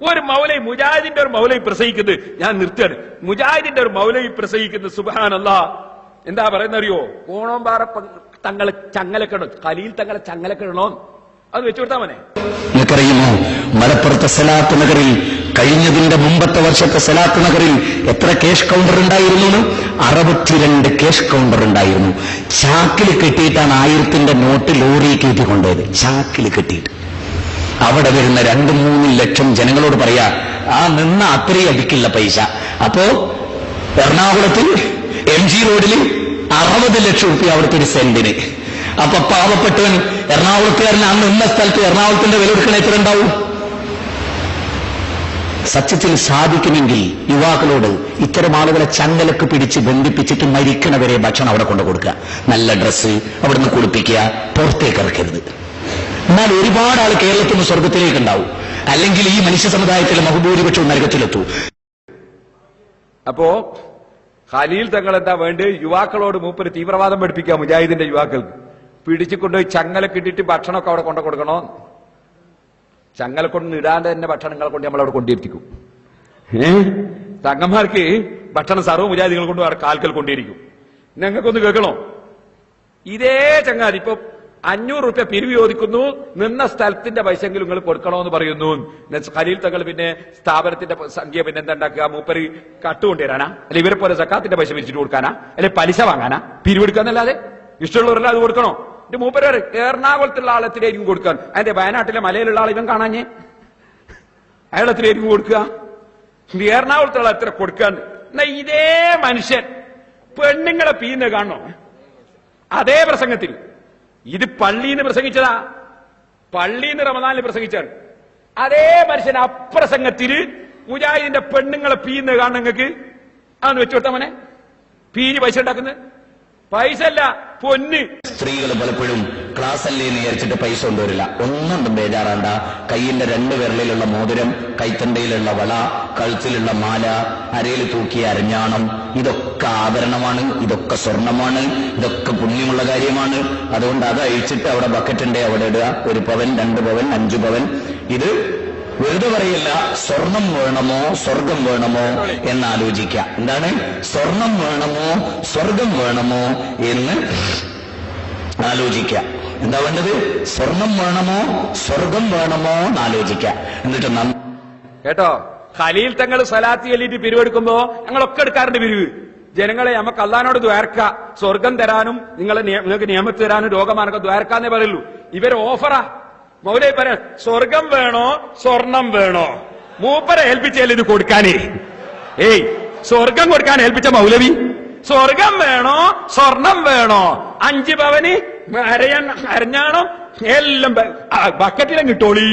ഒരു മൗലവി, മുജാഹിദിന്റെ ഒരു മൗലവി പ്രസംഗിക്കുന്നത്, ഞാൻ നിർത്തുകയാണ്, മുജാഹിദിന്റെ ഒരു മൗലവി പ്രസംഗിക്കുന്നത് സുബ്ഹാനല്ലാഹ് എന്താ പറയുന്ന അറിയോ? കോണോമ്പാറ തങ്ങളെ ചങ്ങലക്കിടണം, ഖലീൽ തങ്ങളെ ചങ്ങലക്കിടണോ, അത് വെച്ചു കൊടുത്താ മനെ. നിങ്ങൾക്കറിയുമോ മലപ്പുറത്തെ സലാത്ത് നഗറിൽ കഴിഞ്ഞതിന്റെ മുമ്പത്തെ വർഷത്തെ സലാത്ത് നഗറിൽ എത്ര ക്യാഷ് കൗണ്ടർ ഉണ്ടായിരുന്നു? 62 ക്യാഷ് കൗണ്ടർ ഉണ്ടായിരുന്നു. ചാക്കിൽ കെട്ടിയിട്ടാണ് 1000ന്റെ നോട്ട് ലോറി കയറ്റി കൊണ്ടുപോയത്. ചാക്കിൽ കെട്ടിയിട്ട് അവിടെ വരുന്ന 2-3 ലക്ഷം ജനങ്ങളോട് പറയാ ആ നിന്ന അത്രയും അടിക്കില്ല പൈസ. അപ്പോ എറണാകുളത്തിൽ MG റോഡിൽ 60 ലക്ഷം റുപ്യ അവിടുത്തെ ഒരു സെന്റിന്. അപ്പൊ പാവപ്പെട്ടവൻ എറണാകുളത്തുകാരൻ അന്ന് നിന്ന സ്ഥലത്ത് എറണാകുളത്തിന്റെ വില എടുക്കണ എത്ര ഉണ്ടാവും? സത്യത്തിൽ സാധിക്കുമെങ്കിൽ യുവാക്കളോട് ഇത്തരം ആളുകളെ ചങ്ങലക്ക് പിടിച്ച് ബന്ധിപ്പിച്ചിട്ട് മരിക്കണവരെ ഭക്ഷണം അവിടെ കൊണ്ടു കൊടുക്കുക, നല്ല ഡ്രസ്സ് അവിടുന്ന് കുളിപ്പിക്കുക, പുറത്തേക്ക് ഇറക്കരുത്. എന്നാൽ ഒരുപാട് ആൾ കേരളത്തിൽ നിന്ന് സ്വർഗത്തിലേക്ക് ഉണ്ടാവും. അല്ലെങ്കിൽ ഈ മനുഷ്യ സമുദായത്തിലെ ബഹുഭൂരിപക്ഷവും നരകത്തിലെത്തൂ. അപ്പോ ഖലീൽ തങ്ങൾ എന്താ വേണ്ടി? യുവാക്കളോട് മൂപ്പര് തീവ്രവാദം പഠിപ്പിക്കുക. മുജാഹിദിന്റെ യുവാക്കൾക്ക് പിടിച്ചുകൊണ്ടുപോയി ചങ്ങലൊക്കെ ഇട്ടിട്ട് ഭക്ഷണമൊക്കെ അവിടെ കൊണ്ടു കൊടുക്കണോ? ചങ്ങല കൊണ്ട് ഇടാണ്ട് തന്നെ ഭക്ഷണങ്ങളെ കൊണ്ട് നമ്മളവിടെ കൊണ്ടിരിക്കും. തങ്ങന്മാർക്ക് ഭക്ഷണം സർവ്വ മുജാഹിദികൾ കൊണ്ട് അവിടെ കാൽക്കൽ കൊണ്ടിരിക്കും. ഞങ്ങൾക്കൊന്ന് കേൾക്കണോ? ഇതേ ചങ്ങാതി ഇപ്പൊ 500 റുപ്യ പിരിവ് ചോദിക്കുന്നു, നിന്ന സ്ഥലത്തിന്റെ പൈസെങ്കിലും നിങ്ങൾ കൊടുക്കണോന്ന് പറയുന്നു. ഖലീൽ തങ്ങൾ പിന്നെ സ്ഥാപനത്തിന്റെ സംഖ്യ പിന്നെ എന്താ ഉണ്ടാക്കുക? മൂപ്പര് കട്ടുകൊണ്ടുവരാനാ? അല്ലെ ഇവരെ പോലെ സക്കാത്തിന്റെ പൈസ പിരിച്ചിട്ട് കൊടുക്കാനാ? അല്ലെ പലിശ വാങ്ങാനാ? പിരിവെടുക്കാന്നല്ലാതെ ഇഷ്ടമുള്ളവരെല്ലാം അത് കൊടുക്കണോ? എന്റെ മൂപ്പര് എറണാകുളത്തുള്ള ആളെത്തിലായിരിക്കും കൊടുക്കാൻ. അതിന്റെ വയനാട്ടിലെ മലയിലുള്ള ആൾ ഇവൻ കാണാഞ്ഞേ, അയാളെത്തിലായിരിക്കും കൊടുക്കുക. എറണാകുളത്തുള്ള എത്ര കൊടുക്കാൻ? എന്നാ ഇതേ മനുഷ്യൻ പെണ്ണുങ്ങളെ പീന്ന് കാണണോ? അതേ പ്രസംഗത്തിൽ ഇത് പള്ളിന്ന് പ്രസംഗിച്ചതാ, പള്ളിന്ന് റമദാനിൽ പ്രസംഗിച്ചാണ്. അതേ മനുഷ്യൻ അപ്രസംഗത്തില് മുജാഹിദിന്റെ പെണ്ണുങ്ങളെ പീന്ന് കാണണം. നിങ്ങൾക്ക് അതൊന്ന് വെച്ചു കൊടുത്താ മോനെ. പീന് പൈസ ഉണ്ടാക്കുന്നത് പൈസ അല്ല, പൊന്ന്. സ്ത്രീകൾ പലപ്പോഴും ക്ലാസ് അല്ലേ എന്ന് വിചാരിച്ചിട്ട് പൈസ കൊണ്ടുവരില്ല. ഒന്നും ബേജാറാണ്ട. കൈയിന്റെ 2 വിരലിലുള്ള മോതിരം, കൈത്തണ്ടയിലുള്ള വള, കഴുത്തിലുള്ള മാല, അരയിൽ തൂക്കിയ അരഞ്ഞാണം, ഇതൊക്കെ ആഭരണമാണ്, ഇതൊക്കെ സ്വർണമാണ്, ഇതൊക്കെ പുണ്യമുള്ള കാര്യമാണ്. അതുകൊണ്ട് അത് അഴിച്ചിട്ട് അവിടെ ബക്കറ്റുണ്ടേ അവിടെ ഇടുക. 1 പവൻ, 2 പവൻ, 5 പവൻ. ഇത് വെറുതെ പറയില്ല. സ്വർണം വേണമോ സ്വർഗം വേണമോ എന്നാലോചിക്കുക. എന്താണ് സ്വർണം വേണമോ സ്വർഗം വേണമോ എന്ന് ആലോചിക്കുക. എന്താ വേണ്ടത്? സ്വർണം വേണമോ സ്വർഗം വേണമോ എന്നാലോചിക്കുക. എന്നിട്ട് കേട്ടോ, ഖലീൽ തങ്ങൾ സലാത്തി ചൊല്ലിയിട്ട് പിരിവെടുക്കുമ്പോ ഞങ്ങളൊക്കെ എടുക്കാറുണ്ട് പിരിവ്. ജനങ്ങളെ നമുക്ക് അള്ളാനോട് ദ്വാരക്ക, സ്വർഗം തരാനും നിങ്ങൾക്ക് നിയമത്ത് തരാനും രോഗമാനൊക്കെ ദ്വാരക്കാന്നേ പറയുള്ളൂ. ഇവര് ഓഫറാ. മൗലവി പറയാൻ സ്വർഗം വേണോ സ്വർണം വേണോ? മൂപ്പരെ ഏൽപ്പിച്ചല്ലേ ഇത് കൊടുക്കാനേ. സ്വർഗം കൊടുക്കാൻ ഏൽപ്പിച്ച മൗലവി സ്വർഗം വേണോ സ്വർണം വേണോ? 5 പവന് അരഞ്ഞാണോ എല്ലാം ബക്കറ്റിലും കിട്ടോളി.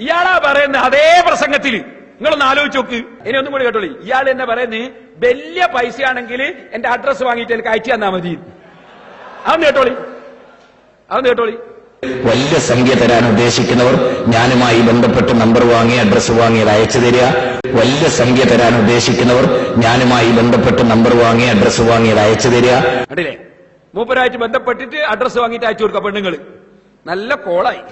ഇയാളാ പറയുന്നത് അതേ പ്രസംഗത്തിൽ. നിങ്ങളൊന്ന് ആലോചിച്ച് നോക്ക്. ഇനി ഒന്നും കൂടി കേട്ടോളി. ഇയാൾ എന്നെ പറയുന്നത് വലിയ പൈസയാണെങ്കിൽ എന്റെ അഡ്രസ് വാങ്ങിയിട്ട് എനിക്ക് അയച്ചു തന്നാ മതി. അതൊന്ന് കേട്ടോളി, അതൊന്ന് കേട്ടോളി. വലിയ സംഖ്യ തരാൻ ഉദ്ദേശിക്കുന്നവർ ഞാനുമായി ബന്ധപ്പെട്ട് നമ്പർ വാങ്ങി അഡ്രസ് വാങ്ങി അത് അയച്ചു തരിക. വലിയ സംഖ്യ തരാൻ ഉദ്ദേശിക്കുന്നവർ ഞാനുമായി ബന്ധപ്പെട്ട് നമ്പർ വാങ്ങി അഡ്രസ് വാങ്ങി അത് അയച്ചു തരിക. കണ്ടില്ലേ? മൂപ്പരായിട്ട് ബന്ധപ്പെട്ടിട്ട് അഡ്രസ് വാങ്ങിയിട്ട് അയച്ചു കൊടുക്കുക പെണ്ണുങ്ങൾ. നല്ല കോളായി.